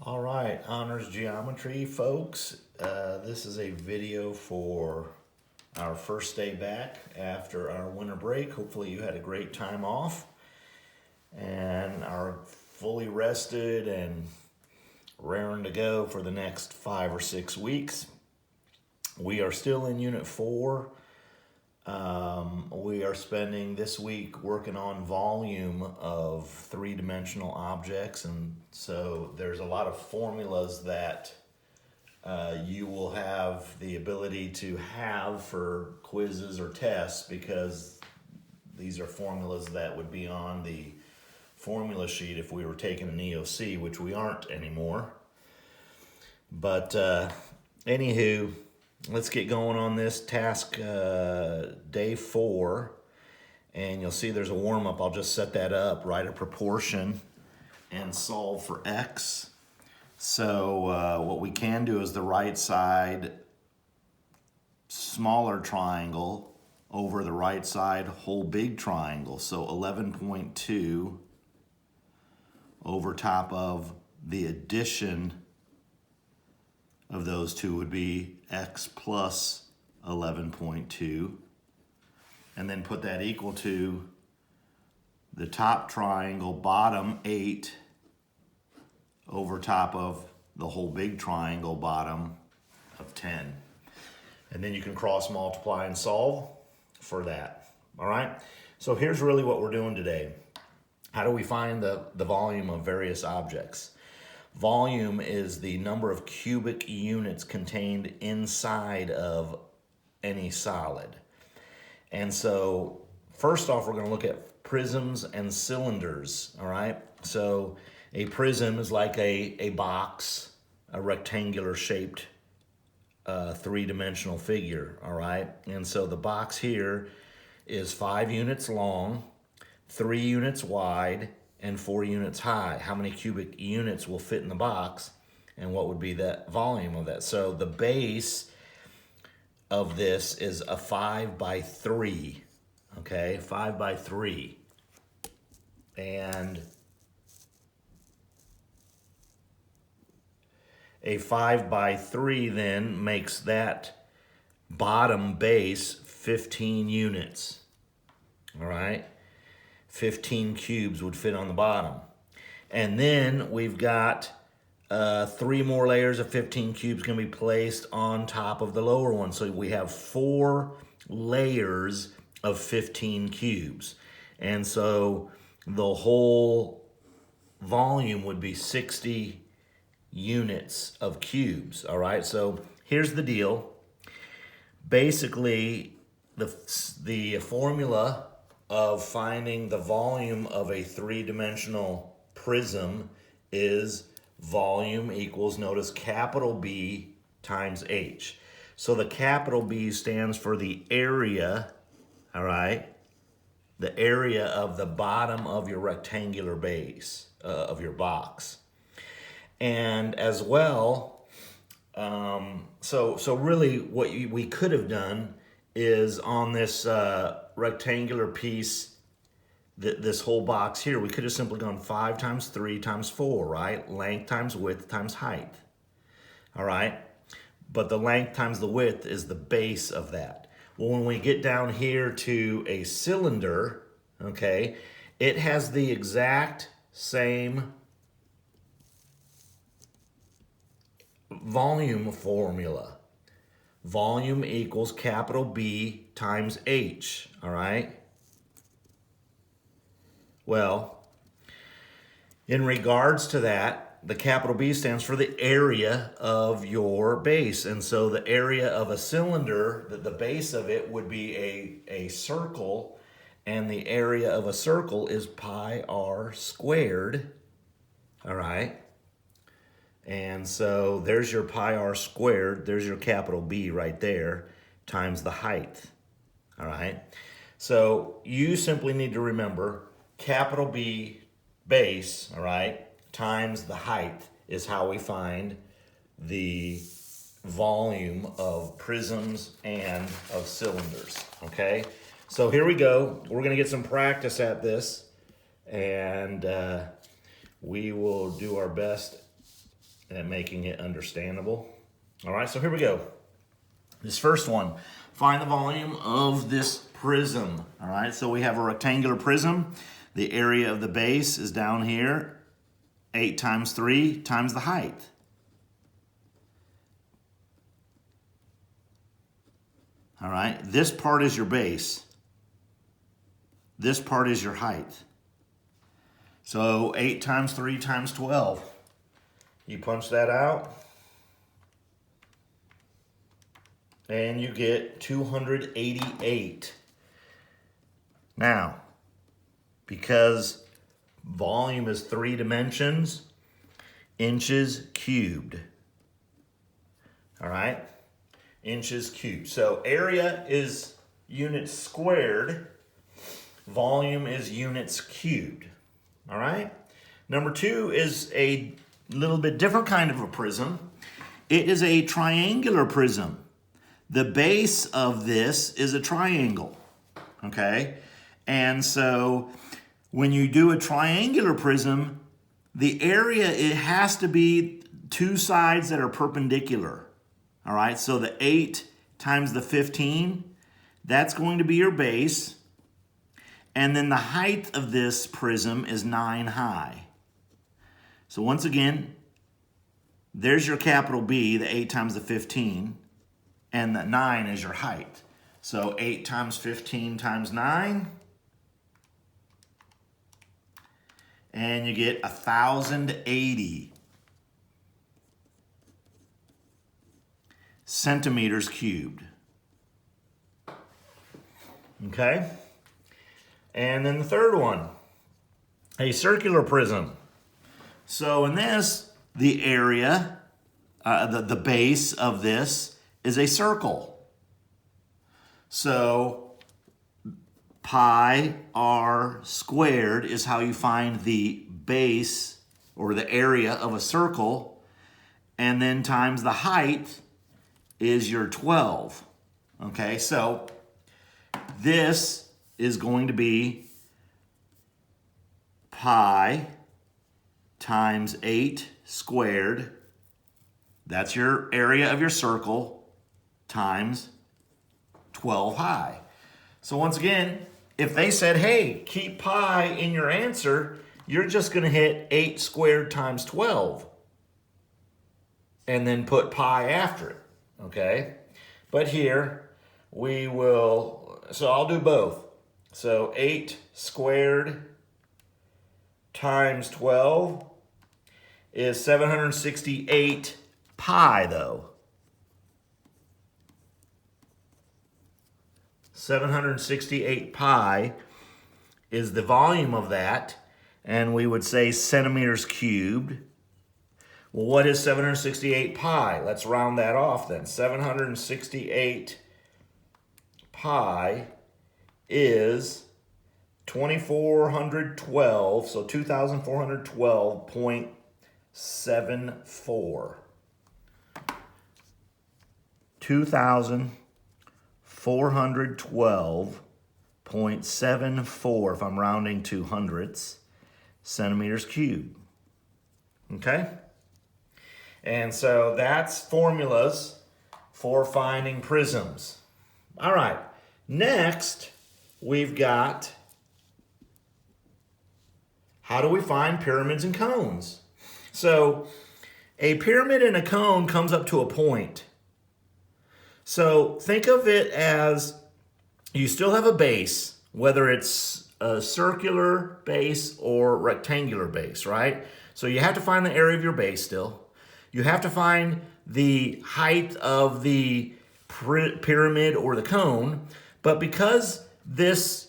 All right, honors geometry folks. This is a video for our first day back after our winter break. Hopefully you had a great time off and are fully rested and raring to go for the next 5 or 6 weeks. We are still in Unit 4. We are spending this week working on volume of three-dimensional objects, and so there's a lot of formulas that you will have the ability to have for quizzes or tests, because these are formulas that would be on the formula sheet if we were taking an EOC, which we aren't anymore. But anywho, let's get going on this task day 4, and you'll see there's a warm-up. I'll just set that up, write a proportion and solve for x. So what we can do is the right side smaller triangle over the right side whole big triangle. So 11.2 over top of the addition of those two would be x plus 11.2, and then put that equal to the top triangle bottom 8 over top of the whole big triangle bottom of 10. And then you can cross multiply and solve for that. All right, so here's really what we're doing today. How do we find the volume of various objects? Volume is the number of cubic units contained inside of any solid. And so first off, we're going to look at prisms and cylinders. All right, so a prism is like a box, a rectangular shaped three-dimensional figure. All right, and so the box here is 5 units long, 3 units wide, and 4 units high. How many cubic units will fit in the box, and what would be that volume of that? So the base of this is a 5 by 3, okay? 5 by 3. And a 5 by 3 then makes that bottom base 15 units, all right? 15 cubes would fit on the bottom. And then we've got 3 more layers of 15 cubes can be placed on top of the lower one. So we have 4 layers of 15 cubes. And so the whole volume would be 60 units of cubes, all right? So here's the deal. Basically, the formula of finding the volume of a three-dimensional prism is volume equals, notice, capital B times H. So the capital B stands for the area, all right? The area of the bottom of your rectangular base, of your box. And as well, so really what we could have done is on this rectangular piece, this whole box here, we could have simply gone 5 times 3 times 4, right? Length times width times height, all right? But the length times the width is the base of that. Well, when we get down here to a cylinder, okay, it has the exact same volume formula. Volume equals capital B times H, all right? Well, in regards to that, the capital B stands for the area of your base. And so the area of a cylinder, the base of it would be a circle, and the area of a circle is pi r squared, all right? And so there's your pi r squared, there's your capital B right there, times the height, all right? So you simply need to remember capital B base, all right, times the height is how we find the volume of prisms and of cylinders, okay? So here we go. We're gonna get some practice at this, and we will do our best at making it understandable. All right, so here we go. This first one, find the volume of this prism. All right, so we have a rectangular prism. The area of the base is down here, 8 times 3 times the height. All right, this part is your base. This part is your height. So 8 times 3 times 12. You punch that out, and you get 288. Now, because volume is 3 dimensions, inches cubed. All right? Inches cubed. So area is units squared. Volume is units cubed. All right? Number 2 is a little bit different kind of a prism. It is a triangular prism. The base of this is a triangle. Okay? And so when you do a triangular prism, the area, it has to be 2 sides that are perpendicular. All right, so the 8 times the 15, that's going to be your base. And then the height of this prism is 9 high. So once again, there's your capital B, the 8 times the 15, and the 9 is your height. So 8 times 15 times 9, and you get 1,080 centimeters cubed. Okay? And then the third one, a circular prism. So in this, the area, the base of this is a circle. So pi r squared is how you find the base or the area of a circle, and then times the height is your 12. Okay, so this is going to be pi times 8 squared. That's your area of your circle times 12 high. So once again, if they said, hey, keep pi in your answer, you're just going to hit 8 squared times 12 and then put pi after it. Okay, but here we will, so I'll do both. So 8 squared times 12 is 768 pi though. 768 pi is the volume of that, and we would say centimeters cubed. Well, what is 768 pi? Let's round that off then. 768 pi is 2,412, so 2,412.74. 2,412.74, if I'm rounding to hundredths, centimeters cubed. Okay? And so that's formulas for finding prisms. All right, next we've got how do we find pyramids and cones? So a pyramid and a cone comes up to a point. So think of it as you still have a base, whether it's a circular base or rectangular base, right? So you have to find the area of your base still. You have to find the height of the pyramid or the cone, but because this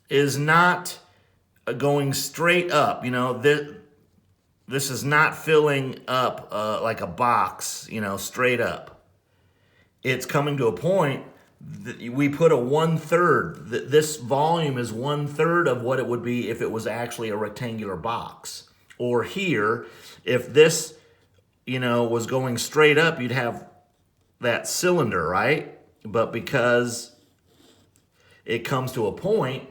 is not going straight up, you know, this is not filling up like a box, you know, straight up. It's coming to a point that we put a 1/3. This volume is 1/3 of what it would be if it was actually a rectangular box. Or here, if this, you know, was going straight up, you'd have that cylinder, right? But because it comes to a point,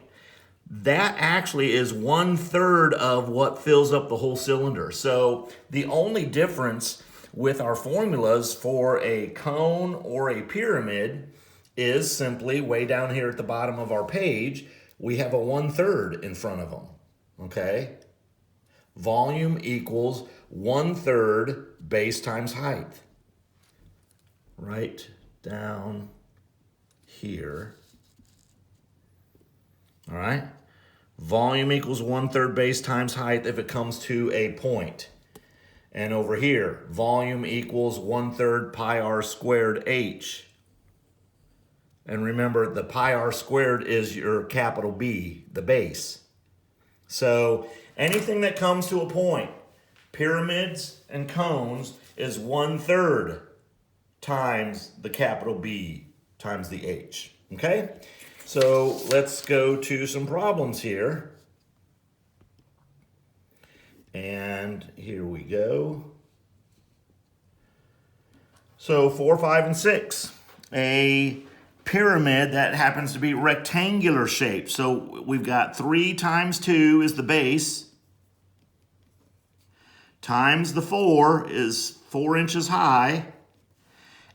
that actually is 1/3 of what fills up the whole cylinder. So the only difference with our formulas for a cone or a pyramid is simply way down here at the bottom of our page, we have a 1/3 in front of them, okay? Volume equals 1/3 base times height. Right down here. All right? Volume equals 1/3 base times height if it comes to a point. And over here, volume equals 1/3 pi r squared h. And remember, the pi r squared is your capital B, the base. So anything that comes to a point, pyramids and cones, is 1/3 times the capital B times the h. Okay? So let's go to some problems here. And here we go. So 4, 5, and 6. A pyramid that happens to be rectangular shaped. So we've got 3 times 2 is the base, times the 4 is 4 inches high,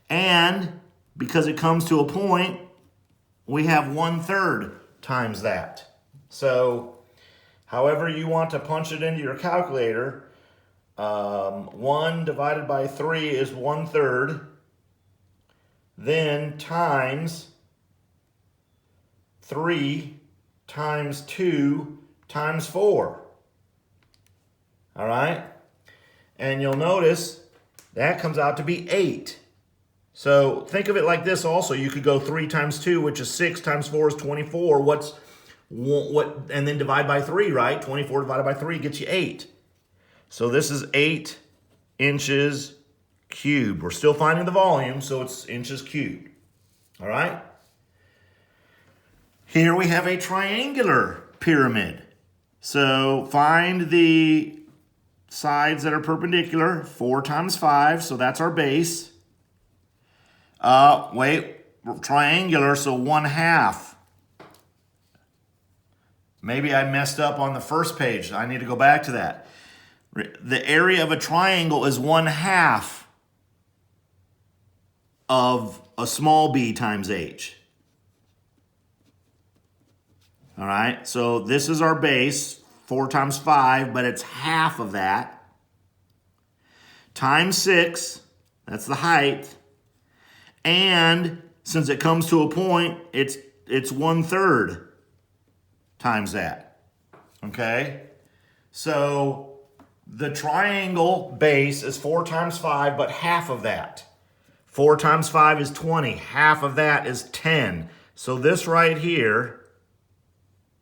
and because it comes to a point, we have 1/3 times that. So however you want to punch it into your calculator, 1 divided by 3 is 1/3. Then times 3 times 2 times 4. All right? And you'll notice that comes out to be 8. So think of it like this also. You could go 3 times 2, which is 6, times 4 is 24. And then divide by 3, right? 24 divided by 3 gets you 8. So this is 8 inches cubed. We're still finding the volume, so it's inches cubed. All right? Here we have a triangular pyramid. So find the sides that are perpendicular. 4 times 5, so that's our base. Wait, triangular, so 1/2. Maybe I messed up on the first page. I need to go back to that. The area of a triangle is 1/2 of a small b times h. All right, so this is our base, 4 times 5, but it's half of that. Times 6, that's the height. And since it comes to a point, it's 1/3 times that. Okay? So the triangle base is 4 times 5, but half of that. 4 times 5 is 20. Half of that is 10. So this right here,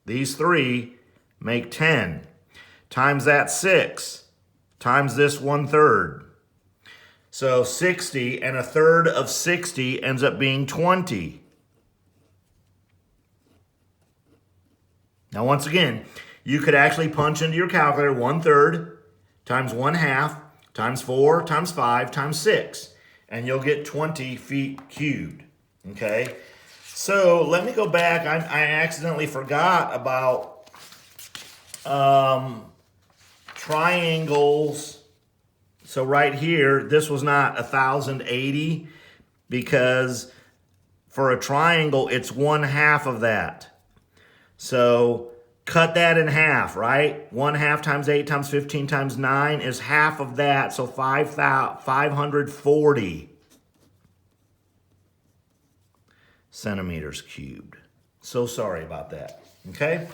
these 3 make 10. Times that 6. Times this 1/3. So 60, and 1/3 of 60 ends up being 20. Now once again, you could actually punch into your calculator 1/3 times 1/2 times 4 times 5 times 6, and you'll get 20 feet cubed. Okay? So let me go back. I accidentally forgot about triangles. So right here, this was not 1,080 because for a triangle, it's 1/2 of that. So cut that in half, right? 1/2 times 8 times 15 times 9 is half of that. So 540 centimeters cubed. So sorry about that, okay?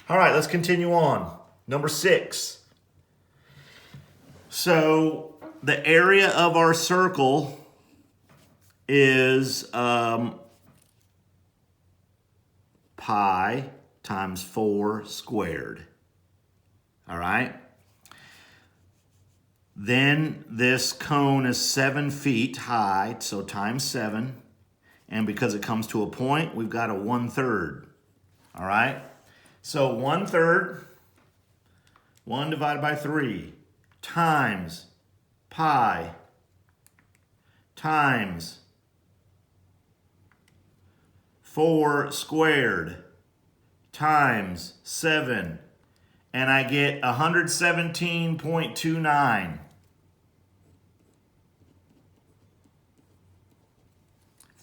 All right, let's continue on. Number 6. So the area of our circle is pi times 4 squared. All right? Then this cone is 7 feet high, so times 7. And because it comes to a point, we've got a 1/3. All right? So 1/3, 1 divided by 3, times pi times 4 squared times 7, and I get 117.29.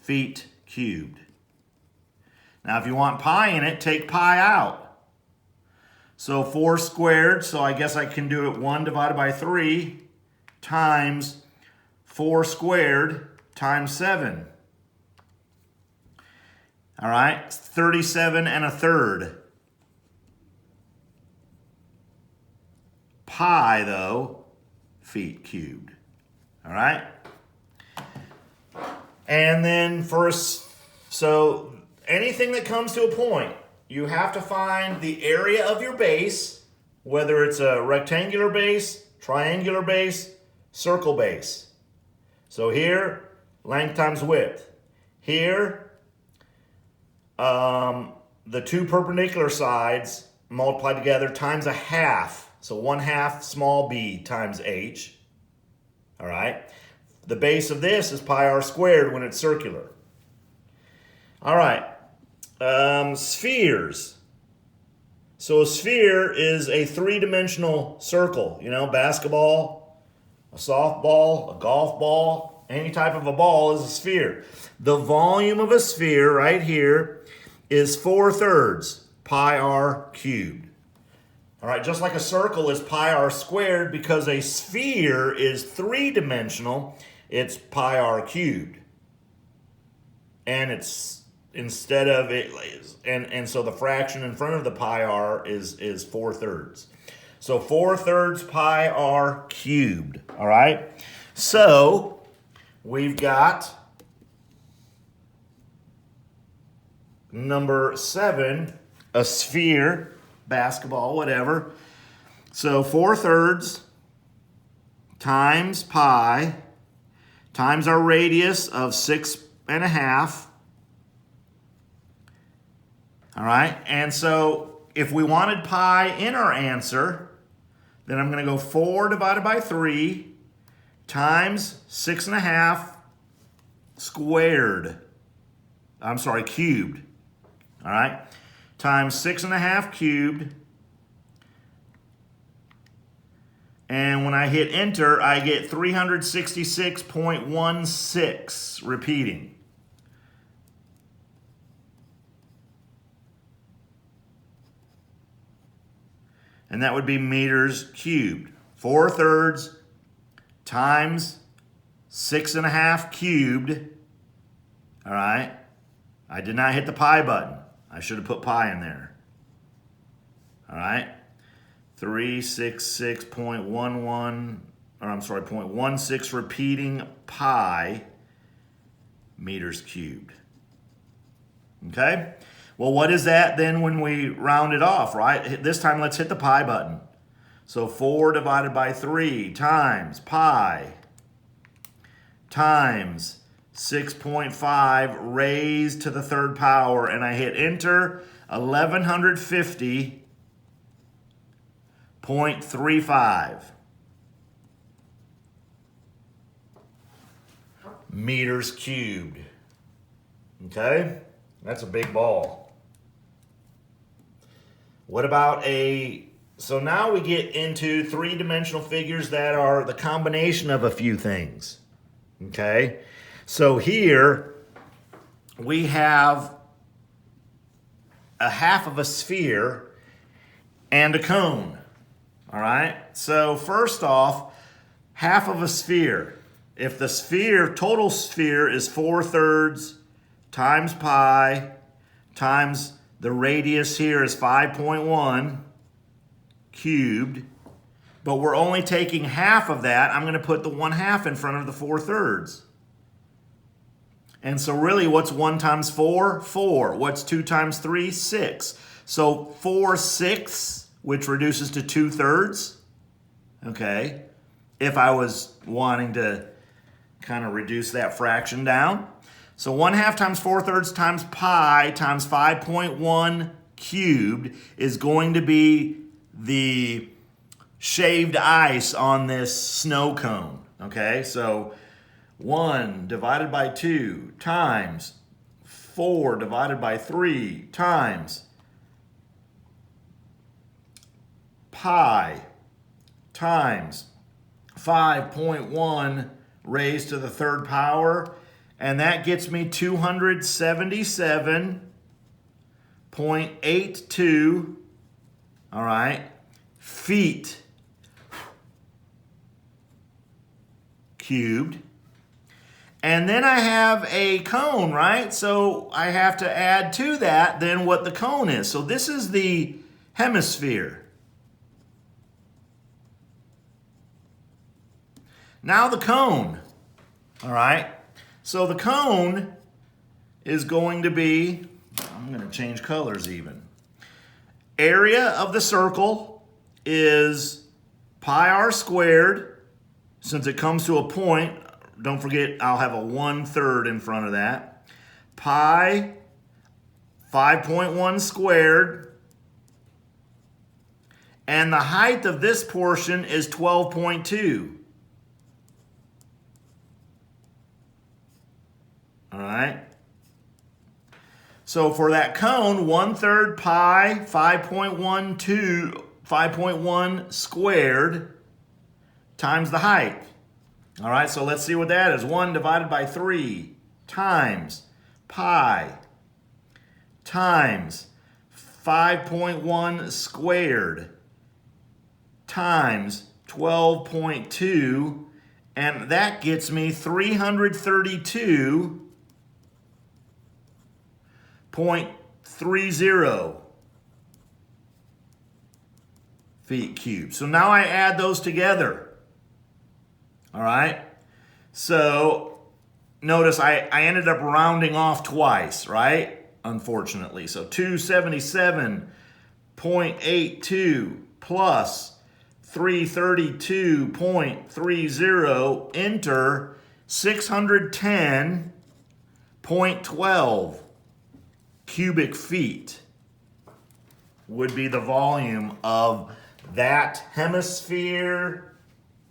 feet cubed. Now if you want pi in it, take pi out. So 4 squared, so I guess I can do it 1 divided by 3 times 4 squared times 7. All right, 37 1/3. Pi, though, feet cubed. All right? And then so anything that comes to a point, you have to find the area of your base, whether it's a rectangular base, triangular base, circle base. So here, length times width. Here, the two perpendicular sides multiplied together times a half. So 1/2 small b times h. All right. The base of this is pi r squared when it's circular. All right. Spheres. So a sphere is a 3-dimensional circle. You know, basketball, a softball, a golf ball, any type of a ball is a sphere. The volume of a sphere right here is 4/3 pi r cubed. All right, just like a circle is pi r squared, because a sphere is 3-dimensional, it's pi r cubed. And it's instead of it, and so the fraction in front of the pi r is 4/3. So 4/3 pi r cubed. All right, so we've got number 7, a sphere, basketball, whatever. So 4/3 times pi times our radius of 6.5. All right, and so if we wanted pi in our answer, then I'm going to go 4 divided by 3 times 6.5 squared. I'm sorry, cubed. All right, times 6.5 cubed. And when I hit enter, I get 366.16 repeating. And that would be meters cubed. 4/3 times 6.5 cubed. All right. I did not hit the pi button. I should have put pi in there. All right. 366.11, or I'm sorry, 0.16 repeating pi meters cubed. Okay? Well, what is that then when we round it off, right? This time let's hit the pi button. So 4 divided by 3 times pi times 6.5 raised to the 3rd power, and I hit enter, 1150.35 meters cubed. Okay? That's a big ball. What about so now we get into 3-dimensional figures that are the combination of a few things. Okay? So here we have a half of a sphere and a cone. All right? So first off, half of a sphere. If the sphere, total sphere, is 4/3 times pi times the radius here is 5.1 cubed, but we're only taking half of that. I'm going to put the 1/2 in front of the 4/3. And so really, what's 1 times 4? 4. What's 2 times 3? 6. So 4/6, which reduces to 2/3. Okay. If I was wanting to kind of reduce that fraction down. So 1/2 times 4/3 times pi times 5.1 cubed is going to be the shaved ice on this snow cone. Okay, so 1 divided by 2 times 4 divided by 3 times pi times 5.1 raised to the 3rd power And that gets me 277.82, all right, feet cubed. And then I have a cone, right? So I have to add to that then what the cone is. So this is the hemisphere. Now the cone, all right? So the cone is going to be, I'm going to change colors even. Area of the circle is pi r squared. Since it comes to a point, don't forget I'll have a 1/3 in front of that. Pi 5.1 squared. And the height of this portion is 12.2. All right. So for that cone, 1/3 pi 5.1 squared times the height. All right, so let's see what that is. 1 divided by 3 times pi times 5.1 squared times 12.2, and that gets me 332.30 feet cubed. So now I add those together. All right. So notice I ended up rounding off twice, right? Unfortunately. So 277.82 plus 332.30 enter 610.12 cubic feet would be the volume of that hemisphere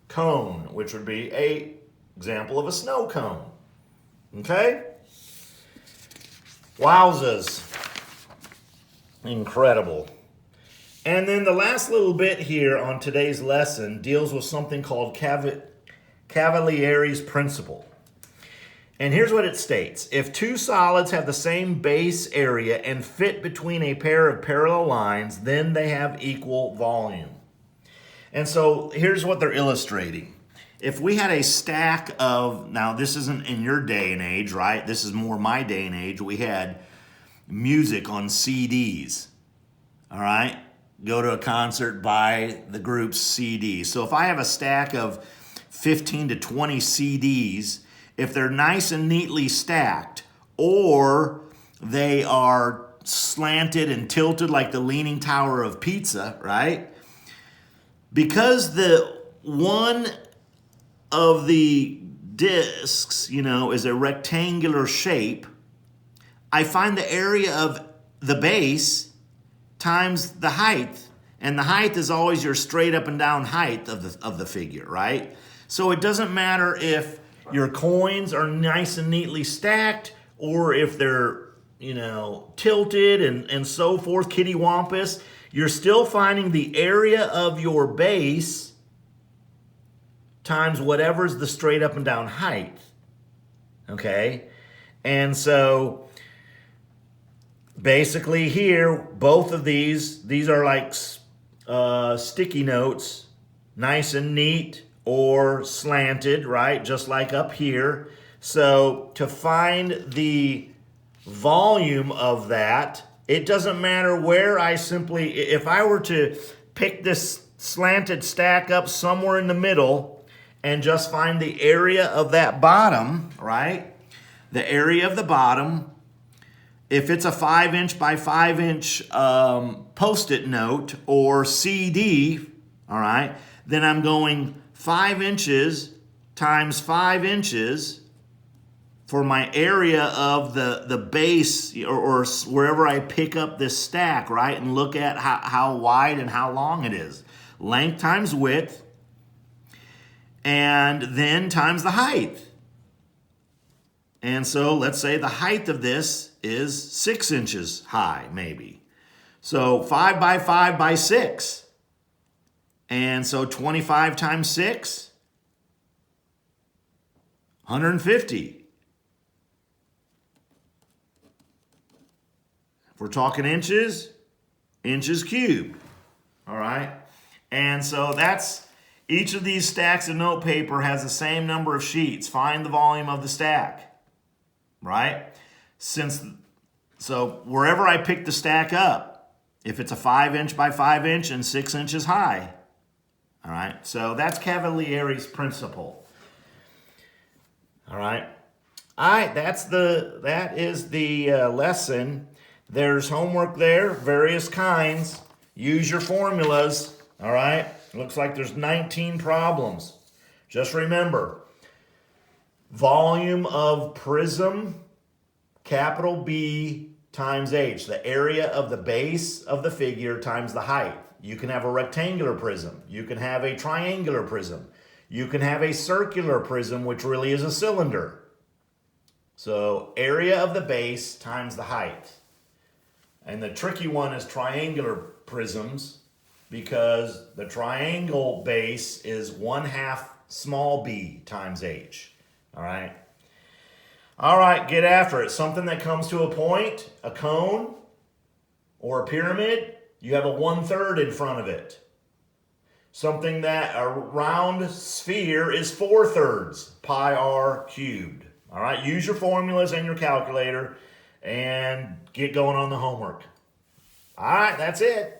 cone, which would be an example of a snow cone. Okay? Wowzas. Incredible. And then the last little bit here on today's lesson deals with something called Cavalieri's principle. And here's what it states. If two solids have the same base area and fit between a pair of parallel lines, then they have equal volume. And so here's what they're illustrating. If we had a stack of, now this isn't in your day and age, right? This is more my day and age. We had music on CDs, all right? Go to a concert, buy the group's CDs. So if I have a stack of 15 to 20 CDs, if they're nice and neatly stacked, or they are slanted and tilted like the Leaning Tower of Pizza, right? Because the one of the discs, is a rectangular shape, I find the area of the base times the height. And the height is always your straight up and down height of the figure, right? So it doesn't matter if your coins are nice and neatly stacked or if they're, tilted and so forth, kittywampus. You're still finding the area of your base times whatever's the straight up and down height. Okay? And so basically here, both of these are like sticky notes, nice and neat or slanted, right? Just like up here. So to find the volume of that, it doesn't matter where if I were to pick this slanted stack up somewhere in the middle and just find the area of that bottom, right? The area of the bottom, if it's a 5-inch by 5-inch Post-it note or CD, all right, then I'm going 5 inches times 5 inches for my area of the base or wherever I pick up this stack, right? And look at how wide and how long it is. Length times width, and then times the height. And so let's say the height of this is 6 inches high, maybe. So 5 by 5 by 6. And so 25 times 6, 150. If we're talking inches, inches cubed. All right? And so that's, each of these stacks of notepaper has the same number of sheets. Find the volume of the stack. Right? So wherever I pick the stack up, if it's a 5-inch by 5-inch and 6 inches high, all right, so that's Cavalieri's principle. All right, that is the lesson. There's homework there, various kinds. Use your formulas. All right, looks like there's 19 problems. Just remember, volume of prism, capital B times H, the area of the base of the figure times the height. You can have a rectangular prism. You can have a triangular prism. You can have a circular prism, which really is a cylinder. So area of the base times the height. And the tricky one is triangular prisms, because the triangle base is 1/2 small b times H. All right? All right, get after it. Something that comes to a point, a cone, or a pyramid, you have a 1/3 in front of it. Something that, a round sphere, is 4/3 pi r cubed. All right, use your formulas and your calculator and get going on the homework. All right, that's it.